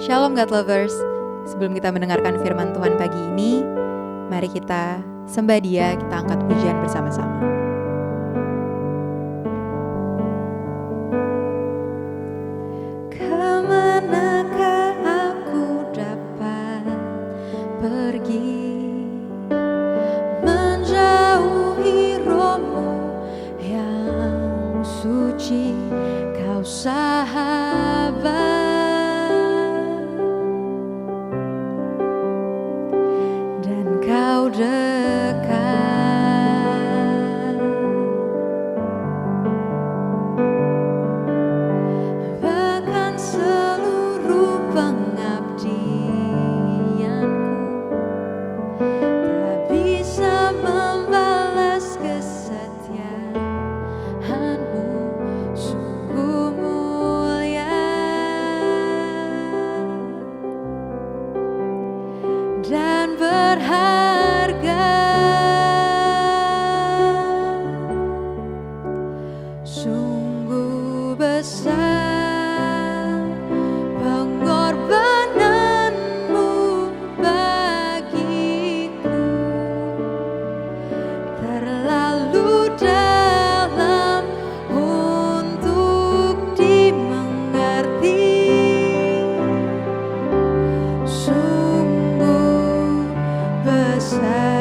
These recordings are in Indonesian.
Shalom God Lovers. Sebelum kita mendengarkan firman Tuhan pagi ini, mari kita sembah Dia, kita angkat pujian bersama-sama. Kemanakah aku dapat pergi, menjauhi rohmu yang suci, Kau sahabat. Kau dekat, bahkan seluruh pengabdianku tak bisa membalas kesetiaanmu, sungguh mulia dan berharga. Sungguh besar pengorbananmu bagiku, terlalu dalam untuk dimengerti. Sungguh besar.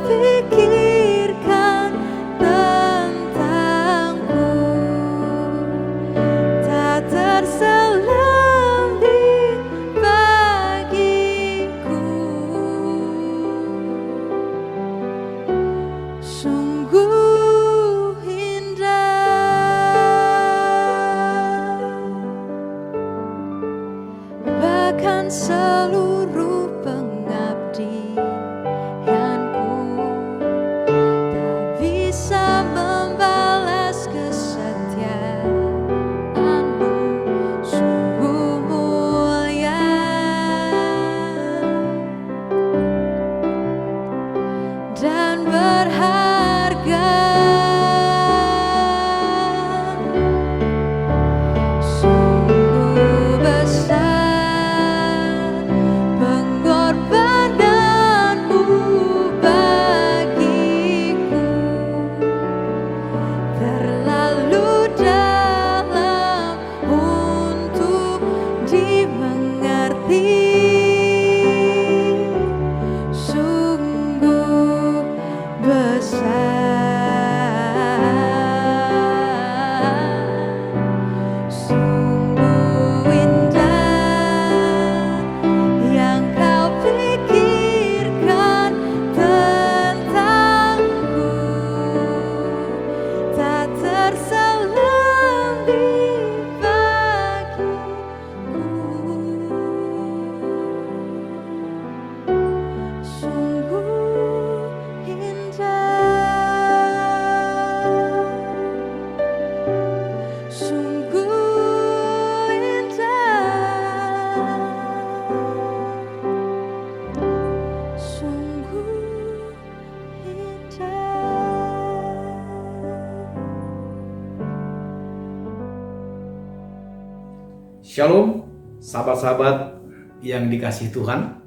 Pikirkan tentangku, tak terselambih bagiku. Sungguh indah, bahkan seluruh pengabdian bisa membalas kesetiaanmu, sungguh mulia dan berharga. Sungguh besar pengorbananmu bagiku, terlalu dalam untuk dimengerti. Sungguh besar, sungguh indah yang Kau pikirkan tentangku, tak terselambih bagiku. Sungguh indah, sungguh indah, sungguh indah. Shalom, sahabat-sahabat yang dikasihi Tuhan.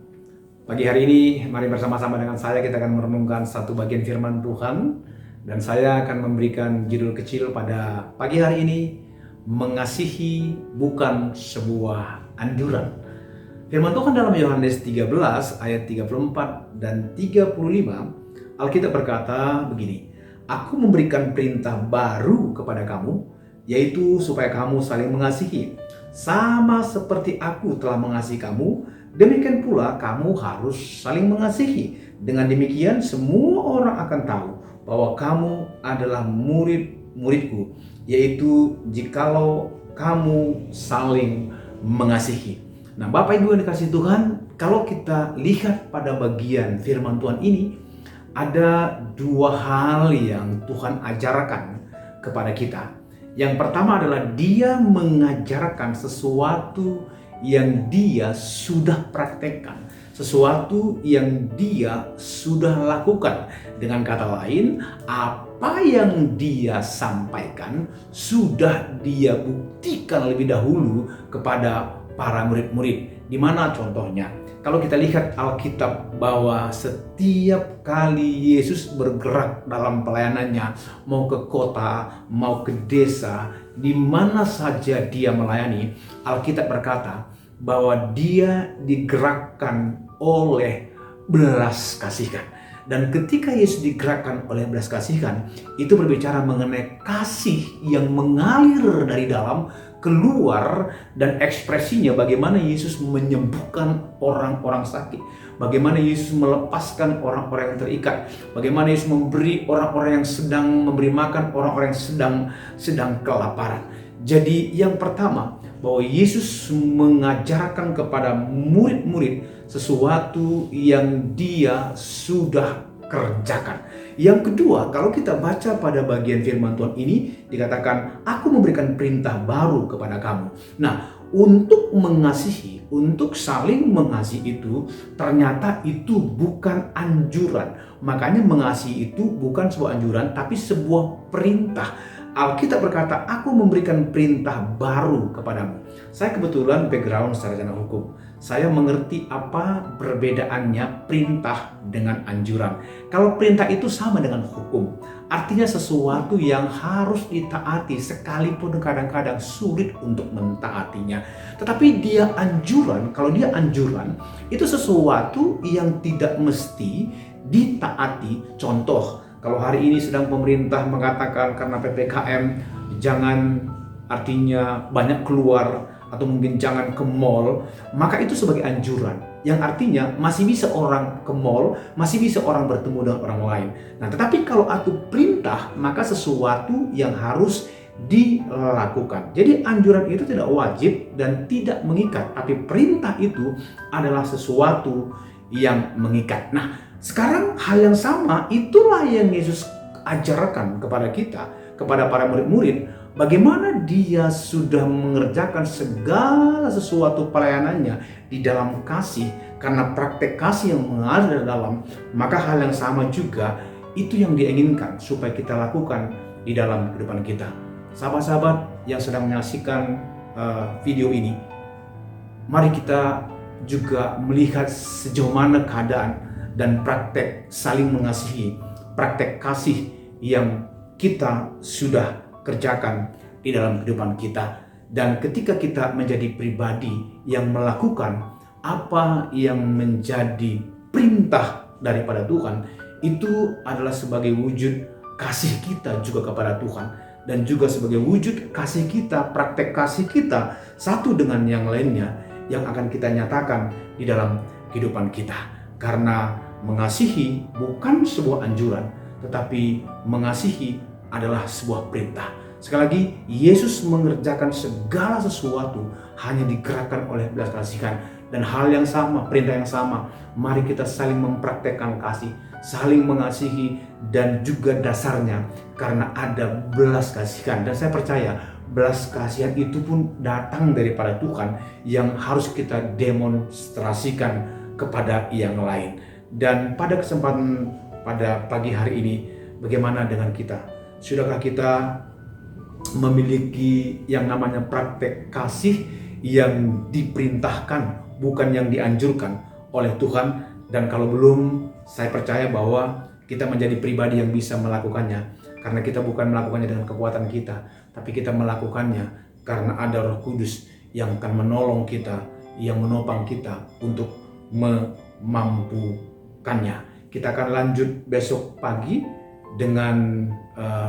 Pagi hari ini, mari bersama-sama dengan saya kita akan merenungkan satu bagian firman Tuhan. Dan saya akan memberikan judul kecil pada pagi hari ini, mengasihi bukan sebuah anjuran. Firman Tuhan dalam Yohanes 13 ayat 34 dan 35, Alkitab berkata begini, Aku memberikan perintah baru kepada kamu, yaitu supaya kamu saling mengasihi. Sama seperti aku telah mengasihi kamu, demikian pula kamu harus saling mengasihi. Dengan demikian semua orang akan tahu bahwa kamu adalah murid-muridku, yaitu jikalau kamu saling mengasihi. Nah, Bapak Ibu yang dikasihi Tuhan, kalau kita lihat pada bagian firman Tuhan ini, ada dua hal yang Tuhan ajarkan kepada kita. Yang pertama adalah Dia mengajarkan sesuatu yang Dia sudah praktekkan. sesuatu yang dia sudah lakukan. Dengan kata lain, apa yang dia sampaikan sudah dia buktikan lebih dahulu kepada para murid-murid. Di mana contohnya? Kalau kita lihat Alkitab bahwa setiap kali Yesus bergerak dalam pelayanannya, mau ke kota, mau ke desa, di mana saja dia melayani, Alkitab berkata bahwa dia digerakkan oleh belas kasihan. Dan ketika Yesus digerakkan oleh belas kasihan, itu berbicara mengenai kasih yang mengalir dari dalam keluar, dan ekspresinya bagaimana Yesus menyembuhkan orang-orang sakit, bagaimana Yesus melepaskan orang-orang yang terikat, bagaimana Yesus memberi orang-orang yang sedang memberi makan orang-orang yang sedang kelaparan. Jadi yang pertama, bahwa Yesus mengajarkan kepada murid-murid sesuatu yang dia sudah kerjakan. Yang kedua, kalau kita baca pada bagian firman Tuhan ini dikatakan, aku memberikan perintah baru kepada kamu. Nah, untuk mengasihi, untuk saling mengasihi itu ternyata itu bukan anjuran. Makanya mengasihi itu bukan sebuah anjuran, tapi sebuah perintah. Alkitab berkata, aku memberikan perintah baru kepadamu. Saya kebetulan background sarjana hukum. Saya mengerti apa perbedaannya perintah dengan anjuran. Kalau perintah itu sama dengan hukum. Artinya sesuatu yang harus ditaati sekalipun kadang-kadang sulit untuk mentaatinya. Tetapi dia anjuran, kalau dia anjuran, itu sesuatu yang tidak mesti ditaati. Contoh, kalau hari ini sedang pemerintah mengatakan karena PPKM jangan, artinya banyak keluar atau mungkin jangan ke mall, maka itu sebagai anjuran. Yang artinya masih bisa orang ke mall, masih bisa orang bertemu dengan orang lain. Nah, tetapi kalau itu perintah, maka sesuatu yang harus dilakukan. Jadi anjuran itu tidak wajib dan tidak mengikat, tapi perintah itu adalah sesuatu yang mengikat. Nah, sekarang hal yang sama itulah yang Yesus ajarkan kepada kita, kepada para murid-murid, bagaimana dia sudah mengerjakan segala sesuatu pelayanannya di dalam kasih, karena praktek kasih yang mengalir dari dalam, maka hal yang sama juga itu yang diinginkan supaya kita lakukan di dalam kehidupan kita. Sahabat-sahabat yang sedang menyaksikan video ini, mari kita juga melihat sejauh mana keadaan dan praktek saling mengasihi, praktek kasih yang kita sudah kerjakan di dalam kehidupan kita. Dan ketika kita menjadi pribadi yang melakukan apa yang menjadi perintah daripada Tuhan, itu adalah sebagai wujud kasih kita juga kepada Tuhan, dan juga sebagai wujud kasih kita, praktek kasih kita satu dengan yang lainnya yang akan kita nyatakan di dalam kehidupan kita. Karena mengasihi bukan sebuah anjuran, tetapi mengasihi adalah sebuah perintah. Sekali lagi, Yesus mengerjakan segala sesuatu hanya digerakkan oleh belas kasihan. Dan hal yang sama, perintah yang sama, mari kita saling mempraktekkan kasih, saling mengasihi, dan juga dasarnya karena ada belas kasihan. Dan saya percaya belas kasihan itu pun datang daripada Tuhan yang harus kita demonstrasikan kepada yang lain. Dan pada kesempatan pada pagi hari ini, bagaimana dengan kita? Sudahkah kita memiliki yang namanya praktek kasih yang diperintahkan, bukan yang dianjurkan oleh Tuhan? Dan kalau belum, saya percaya bahwa kita menjadi pribadi yang bisa melakukannya, karena kita bukan melakukannya dengan kekuatan kita, tapi kita melakukannya karena ada Roh Kudus yang akan menolong kita, yang menopang kita untuk memampukannya. Kita akan lanjut besok pagi dengan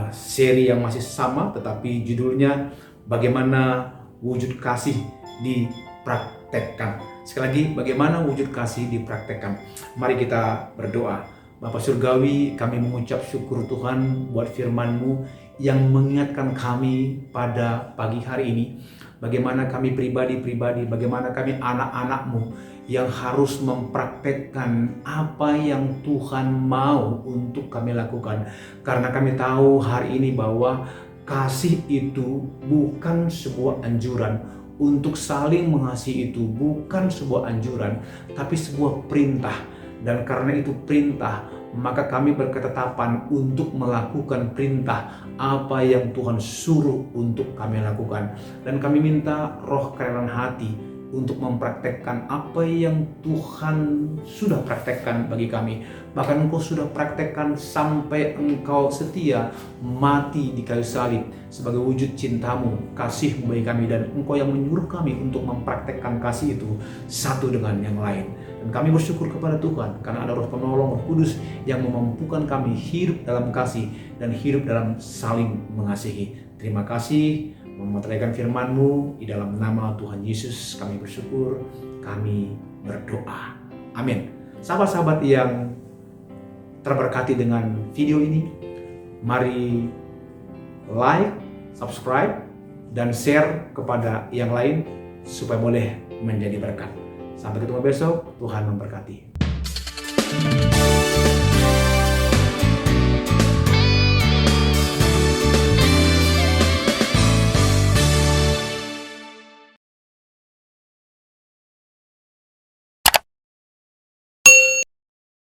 seri yang masih sama, tetapi judulnya bagaimana wujud kasih dipraktekkan. Sekali lagi, bagaimana wujud kasih dipraktekkan. Mari kita berdoa. Bapa Surgawi, kami mengucap syukur Tuhan buat firman-Mu yang mengingatkan kami pada pagi hari ini. Bagaimana kami pribadi-pribadi, bagaimana kami anak-anak-Mu yang harus mempraktekkan apa yang Tuhan mau untuk kami lakukan. Karena kami tahu hari ini bahwa kasih itu bukan sebuah anjuran, untuk saling mengasihi itu bukan sebuah anjuran, tapi sebuah perintah. Dan karena itu perintah, maka kami berketetapan untuk melakukan perintah apa yang Tuhan suruh untuk kami lakukan. Dan kami minta roh kerelaan hati untuk mempraktekkan apa yang Tuhan sudah praktekkan bagi kami. Bahkan Engkau sudah praktekkan sampai Engkau setia mati di kayu salib sebagai wujud cintamu, kasihmu bagi kami, dan Engkau yang menyuruh kami untuk mempraktekkan kasih itu satu dengan yang lain. Dan kami bersyukur kepada Tuhan karena ada Roh Penolong, Roh Kudus yang memampukan kami hidup dalam kasih dan hidup dalam saling mengasihi. Terima kasih memeteraikan firman-Mu. Di dalam nama Tuhan Yesus kami bersyukur, kami berdoa. Amin. Sahabat-sahabat yang terberkati dengan video ini, mari like, subscribe, dan share kepada yang lain supaya boleh menjadi berkat. Sampai ketemu besok, Tuhan memberkati.